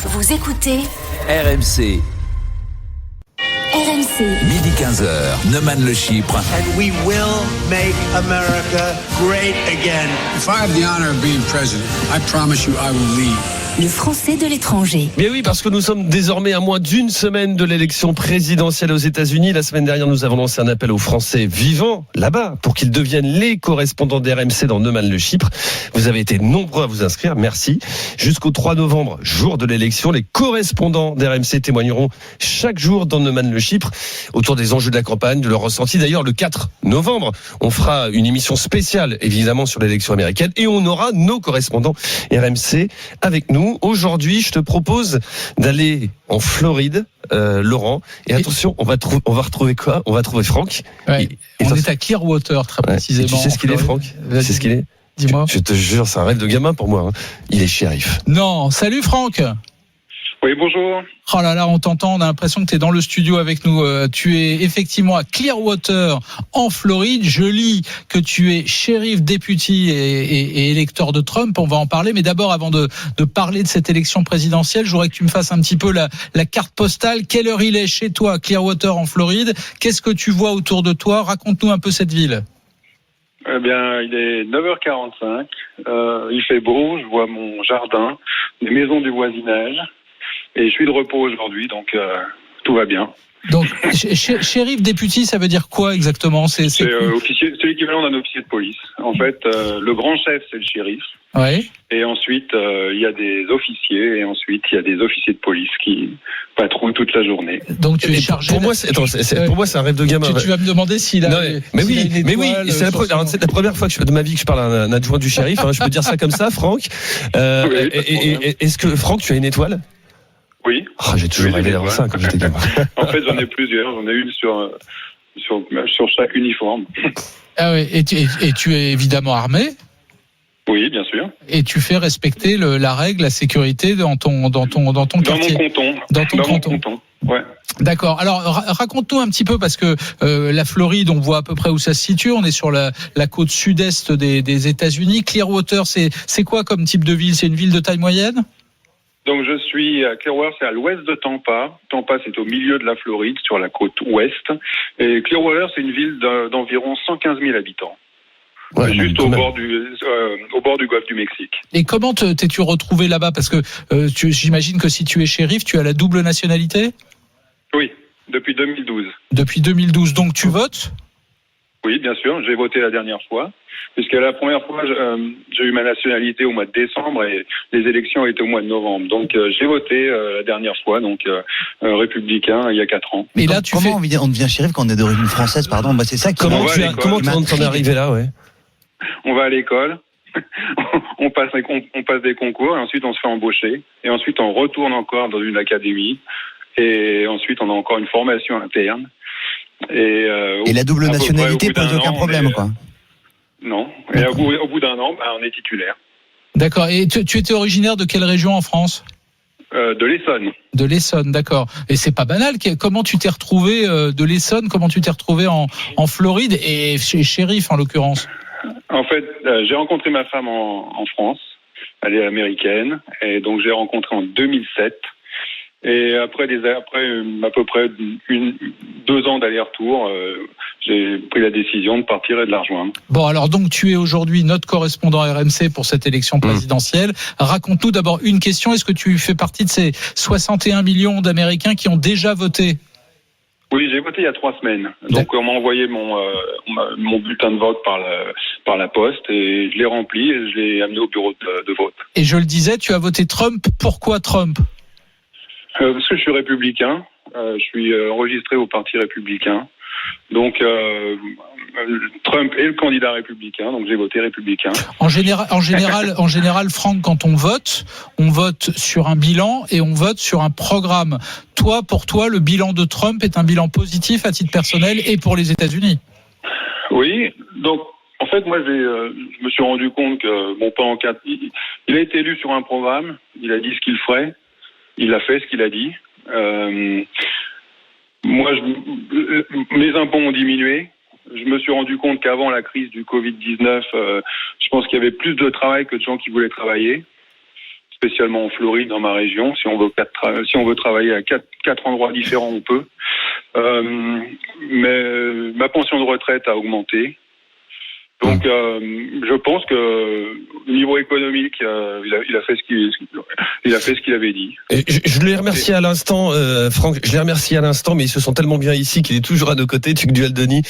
Vous écoutez RMC. RMC. Midi 15h, Neumann Le Chypre. And we will make America great again. If I have the honor of being president, I promise you I will lead. Le Français de l'étranger. Mais oui, parce que nous sommes désormais à moins d'une semaine de l'élection présidentielle aux États-Unis. La semaine dernière, nous avons lancé un appel aux Français vivant là-bas pour qu'ils deviennent les correspondants d'RMC dans Neumann Le Chypre. Vous avez été nombreux à vous inscrire, merci. Jusqu'au 3 novembre, jour de l'élection, les correspondants d'RMC témoigneront chaque jour dans Neumann Le Chypre autour des enjeux de la campagne, de leur ressenti. D'ailleurs, le 4 novembre, on fera une émission spéciale, évidemment, sur l'élection américaine et on aura nos correspondants RMC avec nous. Aujourd'hui, je te propose d'aller en Floride, Laurent. Et attention, on va retrouver quoi ? On va trouver Franck. Ouais, on est à Clearwater, très précisément. Et tu sais ce qu'il est, Franck ? Tu sais ce qu'il est ? Dis-moi. Je te jure, c'est un rêve de gamin pour moi. Il est shérif. Non, salut Franck. Oui, bonjour. Oh là là, on t'entend, on a l'impression que tu es dans le studio avec nous. Tu es effectivement à Clearwater, en Floride. Je lis que tu es shérif député et électeur de Trump. On va en parler. Mais d'abord, avant de parler de cette élection présidentielle, je voudrais que tu me fasses un petit peu la carte postale. Quelle heure il est chez toi à Clearwater, en Floride ? Qu'est-ce que tu vois autour de toi ? Raconte-nous un peu cette ville. Eh bien, il est 9h45. Il fait beau. Je vois mon jardin, les maisons du voisinage. Et je suis de repos aujourd'hui, donc tout va bien. Donc, shérif député, ça veut dire quoi exactement ? C'est officier, c'est l'équivalent d'un officier de police. En fait, le grand chef, c'est le shérif. Ouais. Et ensuite, il y a des officiers, et ensuite, il y a des officiers de police qui patrouillent toute la journée. Donc, tu es chargé. Pour moi, c'est un rêve de gamin. Tu vas me demander s'il a. Non, mais oui, c'est la première fois de ma vie que je parle à un adjoint du shérif. Je peux dire ça comme ça, Franck. Est-ce que, Franck, tu as une étoile ? Oui. Oh, j'ai toujours rêvé d'avoir ça quand j'étais gamin. En fait, j'en ai plusieurs. J'en ai une sur chaque uniforme. Ah oui. Et tu es évidemment armé. Oui, bien sûr. Et tu fais respecter la règle, la sécurité dans ton quartier. Dans mon canton. Ouais. D'accord. Alors raconte-nous un petit peu parce que la Floride, on voit à peu près où ça se situe. On est sur la côte sud-est des États-Unis. Clearwater, c'est quoi comme type de ville ? C'est une ville de taille moyenne ? Donc je suis à Clearwater, c'est à l'ouest de Tampa. Tampa, c'est au milieu de la Floride, sur la côte ouest. Et Clearwater, c'est une ville d'environ 115 000 habitants. Ouais, juste au bord du golfe du Mexique. Et comment t'es-tu retrouvé là-bas ? Parce que j'imagine que si tu es shérif, tu as la double nationalité ? Oui, depuis 2012. Depuis 2012, donc tu votes ? Oui, bien sûr, j'ai voté la dernière fois. Puisque la première fois, j'ai eu ma nationalité au mois de décembre et les élections étaient au mois de novembre. Donc j'ai voté la dernière fois, donc républicain, il y a 4 ans. Mais là, comment on devient shérif quand on est d'origine française, pardon ? C'est ça. Comment t'en es arrivé là, ouais ? On va à l'école, on passe des concours et ensuite on se fait embaucher. Et ensuite on retourne encore dans une académie. Et ensuite on a encore une formation interne. Et la double nationalité pose aucun problème, quoi. Non. Et au bout d'un an, on est titulaire. D'accord. Et tu étais originaire de quelle région en France ? De l'Essonne. De l'Essonne, d'accord. Et c'est pas banal. Comment tu t'es retrouvé de l'Essonne ? Comment tu t'es retrouvé en Floride et chez shérif en l'occurrence ? En fait, j'ai rencontré ma femme en France. Elle est américaine. Et donc j'ai rencontré en 2007. Et après à peu près 2 ans d'aller-retour, j'ai pris la décision de partir et de la rejoindre. Bon, alors donc tu es aujourd'hui notre correspondant RMC pour cette élection présidentielle. Raconte-nous d'abord une question. Est-ce que tu fais partie de ces 61 millions d'Américains qui ont déjà voté ? Oui, j'ai voté il y a 3 semaines. Donc on m'a envoyé mon bulletin de vote par la poste et je l'ai rempli et je l'ai amené au bureau de vote. Et je le disais, tu as voté Trump. Pourquoi Trump ? Parce que je suis républicain. Je suis enregistré au Parti républicain. Donc Trump est le candidat républicain, donc j'ai voté républicain. En général, Franck, quand on vote sur un bilan et on vote sur un programme. Pour toi, le bilan de Trump est un bilan positif à titre personnel et pour les États-Unis. Oui, donc en fait, moi, je me suis rendu compte que mon père en 4, il a été élu sur un programme, il a dit ce qu'il ferait, il a fait ce qu'il a dit. Moi, mes impôts ont diminué. Je me suis rendu compte qu'avant la crise du Covid-19, je pense qu'il y avait plus de travail que de gens qui voulaient travailler. spécialement en Floride, dans ma région. Si on veut travailler à quatre endroits différents, on peut. Mais ma pension de retraite a augmenté. Donc, je pense que au niveau économique, il a fait ce qu'il avait dit. Et je l'ai remercié à l'instant, Franck. Je l'ai remercié à l'instant, mais ils se sont tellement bien ici qu'il est toujours à nos côtés. Tuc Dualdoni,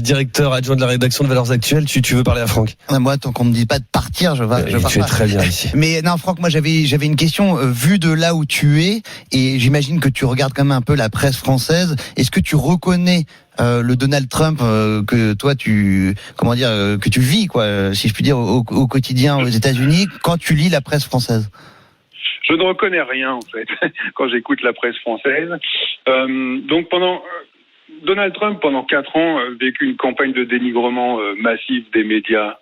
directeur adjoint de la rédaction de Valeurs Actuelles. Tu veux parler à Franck? Moi, tant qu'on me dit pas de partir, je pars tu es pas. très bien ici. Mais non, Franck, moi j'avais une question. Vu de là où tu es, et j'imagine que tu regardes quand même un peu la presse française. Est-ce que tu reconnais le Donald Trump que toi que tu vis, quoi, si je puis dire, au quotidien aux États-Unis, quand tu lis la presse française? Je ne reconnais rien, en fait, quand j'écoute la presse française. Donc, Donald Trump, pendant 4 ans, a vécu une campagne de dénigrement massive des médias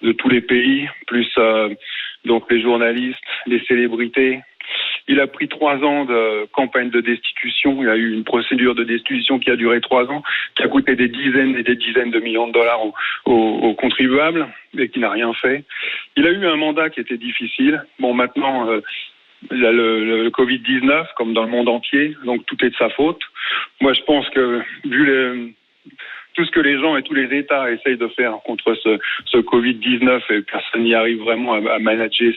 de tous les pays, plus donc les journalistes, les célébrités. Il a pris 3 ans de campagne de destitution. Il a eu une procédure de destitution qui a duré 3 ans, qui a coûté des dizaines et des dizaines de millions de dollars aux contribuables et qui n'a rien fait. Il a eu un mandat qui était difficile. Bon, maintenant, il y a le Covid-19, comme dans le monde entier, donc tout est de sa faute. Moi, je pense que, vu tout ce que les gens et tous les États essayent de faire contre ce Covid-19, et personne n'y arrive vraiment à manager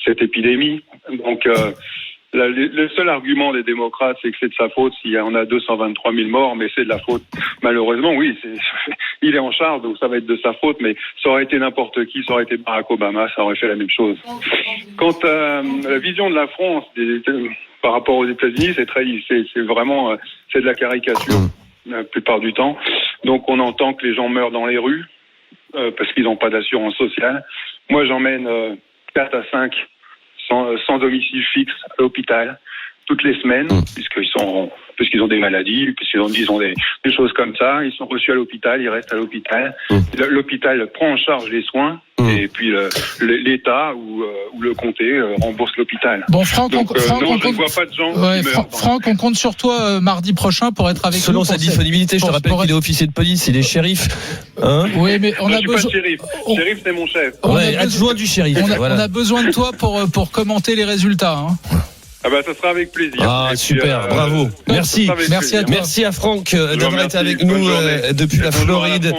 cette épidémie. Donc, le seul argument des démocrates, c'est que c'est de sa faute s'il y en a 223 000 morts, mais c'est de la faute. Malheureusement, oui, il est en charge, donc ça va être de sa faute, mais ça aurait été n'importe qui, ça aurait été Barack Obama, ça aurait fait la même chose. Quant à la vision de la France par rapport aux États-Unis, c'est vraiment de la caricature la plupart du temps. Donc on entend que les gens meurent dans les rues parce qu'ils n'ont pas d'assurance sociale. Moi, j'emmène 4 à 5 sans domicile fixe à l'hôpital toutes les semaines, puisqu'ils ont des maladies, puisqu'ils ont des choses comme ça. Ils sont reçus à l'hôpital, ils restent à l'hôpital. L'hôpital prend en charge les soins et puis l'État ou le comté rembourse l'hôpital. Bon, Franck, je ne vois pas de gens qui meurent. Franck, on compte sur toi mardi prochain pour être avec nous. Selon sa disponibilité, je te rappelle qu'il est officier de police, il est shérif. Hein? Oui, mais je suis pas shérif. Shérif, c'est mon chef. Adjoint du shérif. On a besoin de toi pour commenter les résultats. Hein. Ah bah ça sera avec plaisir. Ah puis, super, bravo. Merci. Merci à toi. Merci à Franck d'avoir été avec nous depuis la Floride.